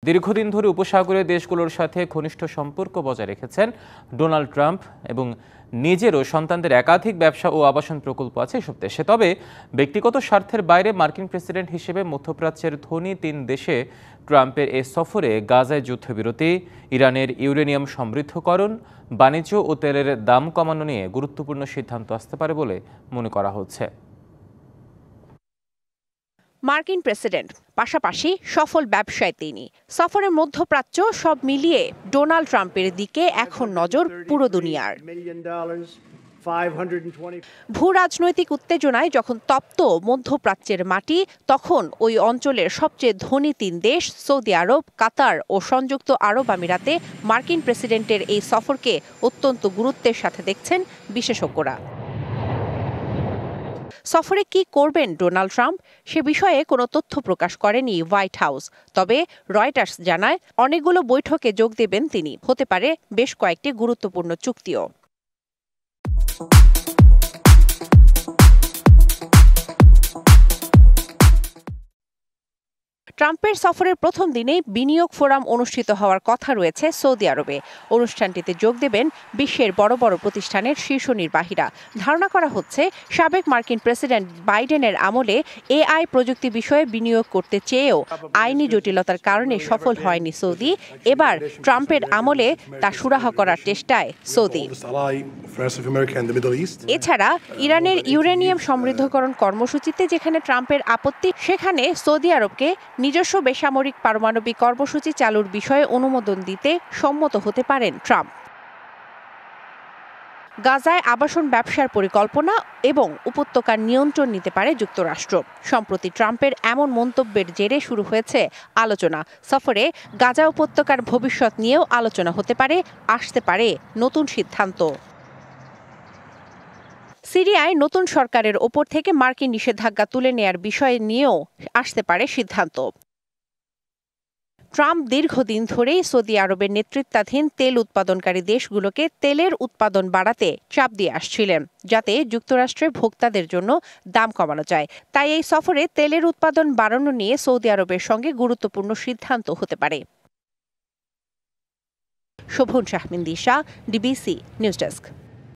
দীর্ঘদিন ধরে উপসাগরীয় দেশগুলোর সাথে ঘনিষ্ঠ সম্পর্ক বজায় রেখেছেন ডোনাল্ড ট্রাম্প এবং নিজেরও সন্তানদের একাধিক ব্যবসা ও আবাসন প্রকল্প আছে এসব দেশে। তবে ব্যক্তিগত স্বার্থের বাইরে মার্কিন প্রেসিডেন্ট হিসেবে মধ্যপ্রাচ্যের ধনী 3 দেশে ট্রাম্পের এই সফরে গাজায় যুদ্ধবিরতি, ইরানের ইউরেনিয়াম সমৃদ্ধকরণ, বাণিজ্য ও তেলের দাম কমানো নিয়ে গুরুত্বপূর্ণ সিদ্ধান্ত আসতে পারে বলে মনে করা হচ্ছে। মার্কিন প্রেসিডেন্ট, পাশাপাশি সফল ব্যবসায় তিনি। সফরের মধ্যপ্রাচ্য সব মিলিয়ে ডোনাল্ড ট্রাম্পের দিকে এখন নজর পুরো দুনিয়ার। ভূ রাজনৈতিক উত্তেজনায় যখন তপ্ত মধ্যপ্রাচ্যের মাটি, তখন ওই অঞ্চলের সবচেয়ে ধনী 3 দেশ সৌদি আরব, কাতার ও সংযুক্ত আরব আমিরাতে মার্কিন প্রেসিডেন্টের এই সফরকে অত্যন্ত গুরুত্বের সাথে দেখছেন বিশেষজ্ঞরা। সফরে কি করবেন ডোনাল্ড ট্রাম্প সে বিষয়ে কোনো তথ্য প্রকাশ করেনি হোয়াইট হাউস। তবে রয়টার্স জানায় অনেকগুলো বৈঠকে যোগ দেবেন তিনি। হতে পারে বেশ কয়েকটি গুরুত্বপূর্ণ চুক্তিও। ট্রাম্পের সফরের প্রথম দিনেই বিনিয়োগ ফোরাম অনুষ্ঠিত হওয়ার কথা রয়েছে সৌদি আরবে। অনুষ্ঠানটিতে যোগ দেবেন বিশ্বের বড় বড় প্রতিষ্ঠানের শীর্ষ নির্বাহীরা। ধারণা করা হচ্ছে সাবেক মার্কিন প্রেসিডেন্ট বাইডেনের আমলে এআই প্রযুক্তি বিষয়ে বিনিয়োগ করতে চেয়েও আইনি জটিলতার কারণে সফল হয়নি সৌদি। এবার ট্রাম্পের আমলে তা সুরাহা করার চেষ্টায় সৌদি। এছাড়া ইরানের ইউরেনিয়াম সমৃদ্ধকরণ কর্মসূচিতে যেখানে ট্রাম্পের আপত্তি, সেখানে সৌদি আরবকে নিজস্ব বেসামরিক পারমাণবিক কর্মসূচি চালুর বিষয়ে অনুমোদন দিতে সম্মত হতে পারেন ট্রাম্প। গাজায় আবাসন ব্যবসার পরিকল্পনা এবং উপত্যকার নিয়ন্ত্রণ নিতে পারে যুক্তরাষ্ট্র। সম্প্রতি ট্রাম্পের এমন মন্তব্যের জেরে শুরু হয়েছে আলোচনা। সফরে গাজা উপত্যকার ভবিষ্যৎ নিয়েও আলোচনা হতে পারে, আসতে পারে নতুন সিদ্ধান্ত। সিরিয়ায় নতুন সরকারের ওপর থেকে মার্কিন নিষেধাজ্ঞা তুলে নেয়ার বিষয় নিয়েও আসতে পারে সিদ্ধান্ত। ট্রাম্প দীর্ঘদিন ধরেই সৌদি আরবের নেতৃত্বাধীন তেল উৎপাদনকারী দেশগুলোকে তেলের উৎপাদন বাড়াতে চাপ দিয়ে আসছিলেন, যাতে যুক্তরাষ্ট্রের ভোক্তাদের জন্য দাম কমানো যায়। তাই এই সফরে তেলের উৎপাদন বাড়ানো নিয়ে সৌদি আরবের সঙ্গে গুরুত্বপূর্ণ সিদ্ধান্ত হতে পারে। শোভন শাহমিন দিশা, ডিবিসি নিউজ ডেস্ক।